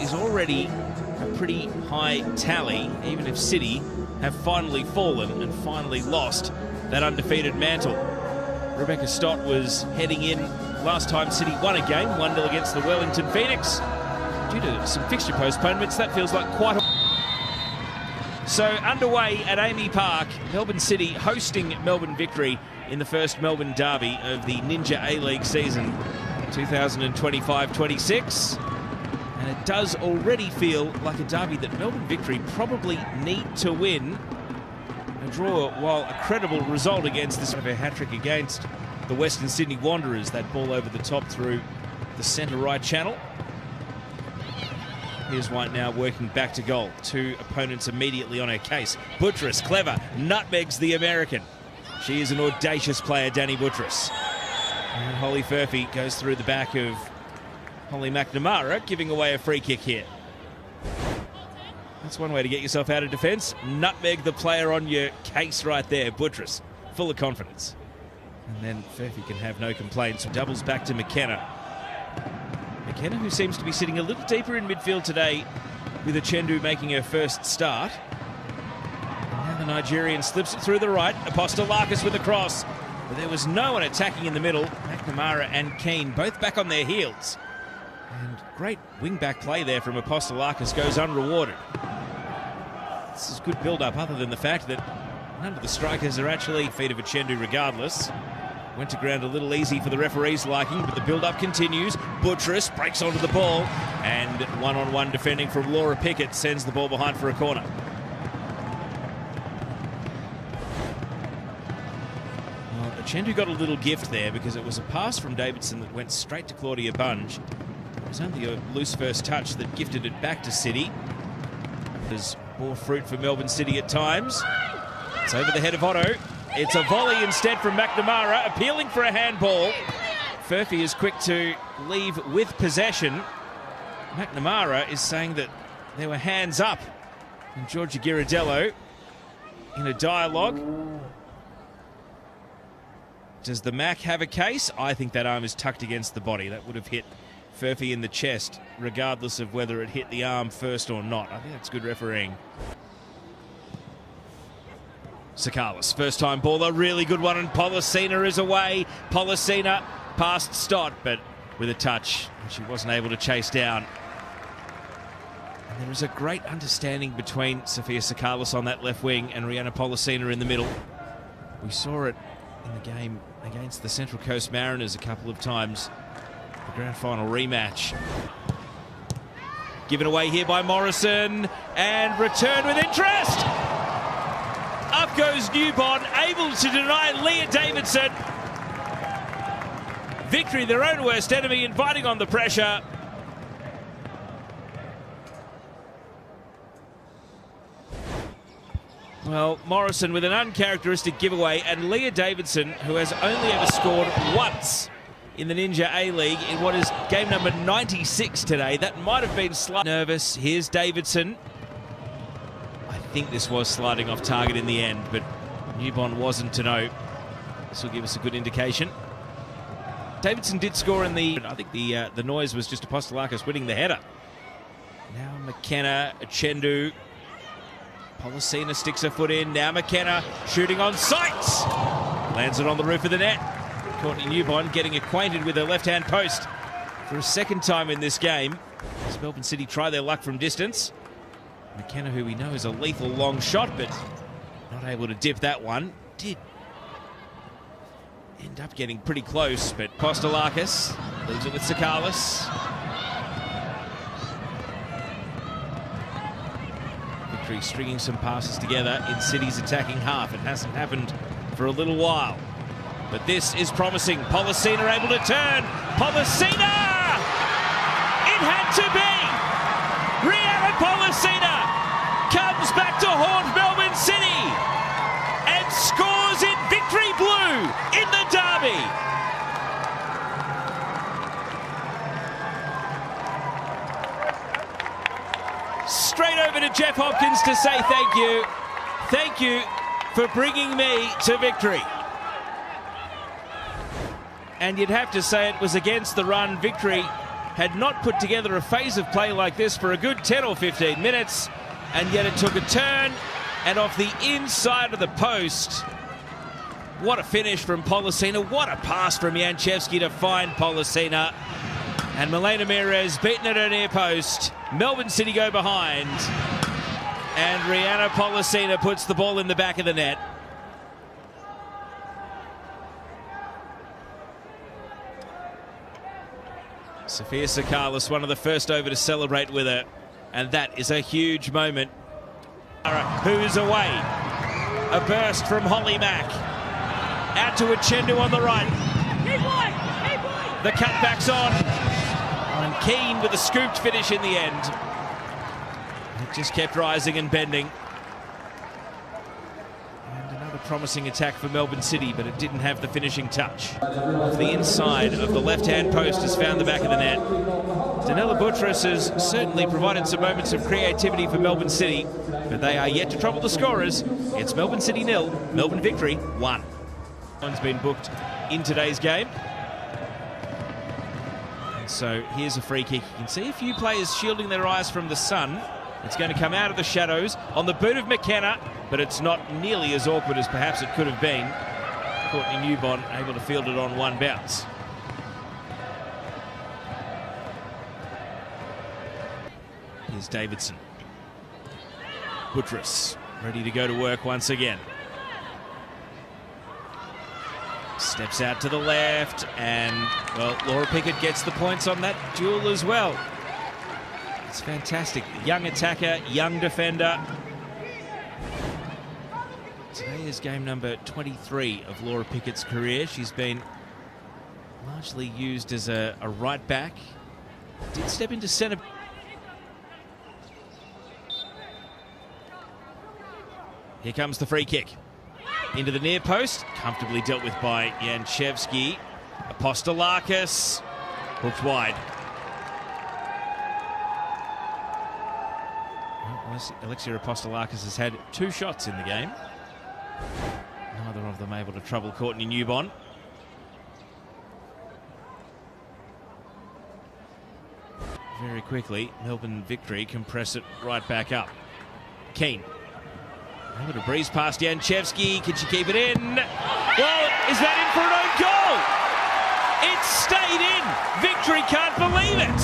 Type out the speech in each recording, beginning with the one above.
is already a pretty high tally, even if City have finally fallen and finally lost that undefeated mantle. Rebecca Stott was heading in last time City won a game, 1-0 against the Wellington Phoenix. Due to some fixture postponements, that feels like quite a... So underway at Amy Park, Melbourne City hosting Melbourne Victory in the first Melbourne derby of the Ninja A-League season 2025-26. And it does already feel like a derby that Melbourne Victory probably need to win. A draw, while a credible result against this of a hat-trick against the Western Sydney Wanderers. That ball over the top through the centre-right channel. Here's White now working back to goal. Two opponents immediately on her case. Buttress, clever, nutmegs the American. She is an audacious player, Danny Buttress. And Holly Furphy goes through the back of Holly McNamara, giving away a free kick here. That's one way to get yourself out of defence. Nutmeg the player on your case right there. Buttress, full of confidence. And then Furphy can have no complaints. Doubles back to McKenna. McKenna, who seems to be sitting a little deeper in midfield today, with Achendu making her first start. And now the Nigerian slips it through the right. Apostolakis with a cross. But there was no one attacking in the middle. McNamara and Keane both back on their heels. And great wing-back play there from Apostolakis goes unrewarded. This is good build-up, other than the fact that none of the strikers are actually feet of Achendu regardless. Went to ground a little easy for the referee's liking, but the build-up continues. Buttress breaks onto the ball, and one-on-one defending from Laura Pickett sends the ball behind for a corner. Well, Achendu got a little gift there because it was a pass from Davidson that went straight to Claudia Bunge. It was only a loose first touch that gifted it back to City. There's more fruit for Melbourne City at times. It's over the head of Otto. It's a volley instead from McNamara, appealing for a handball. Furphy is quick to leave with possession. McNamara is saying that there were hands up. And Georgia Ghirardello in a dialogue. Does the Mac have a case? I think that arm is tucked against the body. That would have hit Furphy in the chest, regardless of whether it hit the arm first or not. I think that's good refereeing. Sakalis, first-time baller, really good one, and Polisina is away. Polisina past Stott, but with a touch, she wasn't able to chase down. And there is a great understanding between Sophia Sakalis on that left wing and Rihanna Polisina in the middle. We saw it in the game against the Central Coast Mariners a couple of times. The grand final rematch. Given away here by Morrison, and return with interest! Up goes Newbon, able to deny Leah Davidson. Victory, their own worst enemy, inviting on the pressure. Well, Morrison with an uncharacteristic giveaway, and Leah Davidson, who has only ever scored once in the Ninja A-League in what is game number 96 today. That might have been slightly nervous. Here's Davidson. I think this was sliding off target in the end, but Newbon wasn't to know. This will give us a good indication. Davidson did score in the... I think the noise was just Apostolakis winning the header. Now McKenna, Achendu. Polisina sticks her foot in. Now McKenna shooting on sights. Lands it on the roof of the net. Courtney Newbon getting acquainted with her left-hand post for a second time in this game. As Melbourne City try their luck from distance. McKenna, who we know is a lethal long shot, but not able to dip that one. Did end up getting pretty close, but Apostolakis leaves it with Sakalis. Victory stringing some passes together in City's attacking half. It hasn't happened for a little while, but this is promising. Polisina able to turn. Polisina! It had to be! Rihanna Polisina comes back to haunt Melbourne City and scores in Victory Blue in the derby. Straight over to Jeff Hopkins to say thank you. Thank you for bringing me to victory. And you'd have to say it was against the run. Victory had not put together a phase of play like this for a good 10 or 15 minutes, and yet it took a turn and off the inside of the post. What a finish from Polisina. What a pass from Janchevski to find Polisina. And Milena Mires beaten at her near post. Melbourne City go behind. And Rihanna Polisina puts the ball in the back of the net. Sofia Sakalis, one of the first over to celebrate with her. And that is a huge moment. Who's away? A burst from Holly Mack. Out to Uchendu on the right. The cutback's on. And Keane with a scooped finish in the end. It just kept rising and bending. And another promising attack for Melbourne City, but it didn't have the finishing touch. Off the inside of the left-hand post has found the back of the net. Danila Buttress has certainly provided some moments of creativity for Melbourne City, but they are yet to trouble the scorers. It's Melbourne City 0, Melbourne victory 1. One's been booked in today's game. And so here's a free kick. You can see a few players shielding their eyes from the sun. It's going to come out of the shadows on the boot of McKenna, but it's not nearly as awkward as perhaps it could have been. Courtney Newbon able to field it on one bounce. Here's Davidson. Buttress ready to go to work once again. Steps out to the left, and, well, Laura Pickett gets the points on that duel as well. It's fantastic. Young attacker, young defender. Today is game number 23 of Laura Pickett's career. She's been largely used as a right back. Did step into centre. Here comes the free kick. Into the near post, comfortably dealt with by Janchevski. Apostolakis, hooked wide. Well, Alexia Apostolakis has had 2 shots in the game. Neither of them able to trouble Courtney Newbon. Very quickly, Melbourne victory can press it right back up. Keane. Able to breeze past Janchevski. Can she keep it in? Well, is that in for an own goal? It stayed in. Victory can't believe it.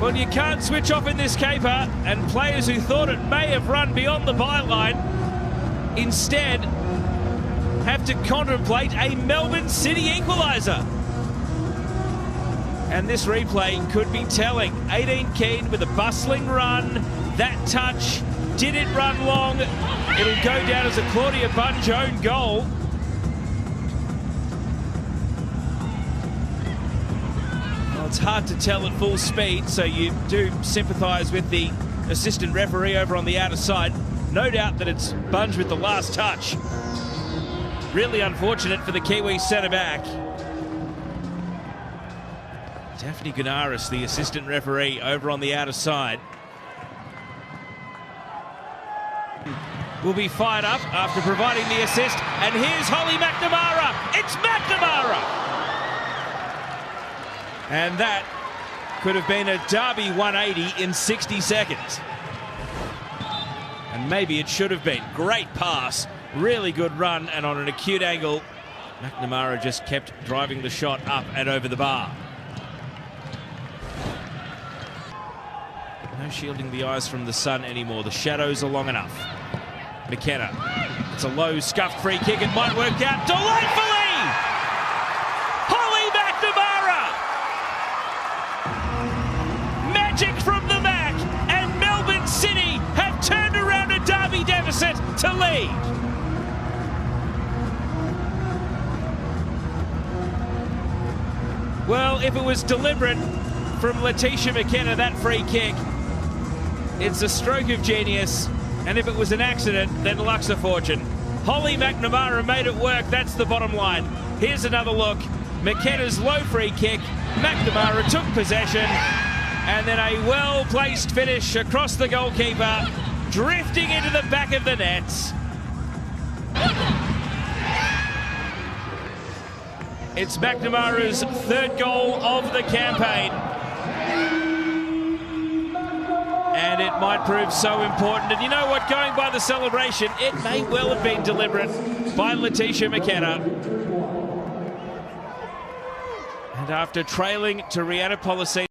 Well, you can't switch off in this caper, and players who thought it may have run beyond the byline instead have to contemplate a Melbourne City equaliser. And this replay could be telling. 18 Keane with a bustling run. That touch, did it run long? It'll go down as a Claudia Bunge own goal. Well, it's hard to tell at full speed, so you do sympathise with the assistant referee over on the outer side. No doubt that it's Bunge with the last touch. Really unfortunate for the Kiwi centre-back. Daphne Gunaris, the assistant referee, over on the outer side. Will be fired up after providing the assist. And here's Holly McNamara. It's McNamara! And that could have been a Derby 180 in 60 seconds. And maybe it should have been. Great pass, really good run, and on an acute angle, McNamara just kept driving the shot up and over the bar. No shielding the eyes from the sun anymore. The shadows are long enough. McKenna. It's a low, scuffed free kick. It might work out delightfully! Holly McNamara! Magic from the Mac, and Melbourne City have turned around a Derby deficit to lead. Well, if it was deliberate from Letitia McKenna, that free kick, it's a stroke of genius, and if it was an accident, then luck's a fortune. Holly McNamara made it work, that's the bottom line. Here's another look. McKenna's low free kick. McNamara took possession, and then a well-placed finish across the goalkeeper, drifting into the back of the nets. It's McNamara's third goal of the campaign. And it might prove so important. And you know what? Going by the celebration, it may well have been deliberate by Letitia McKenna. And after trailing to Rihanna Polosini.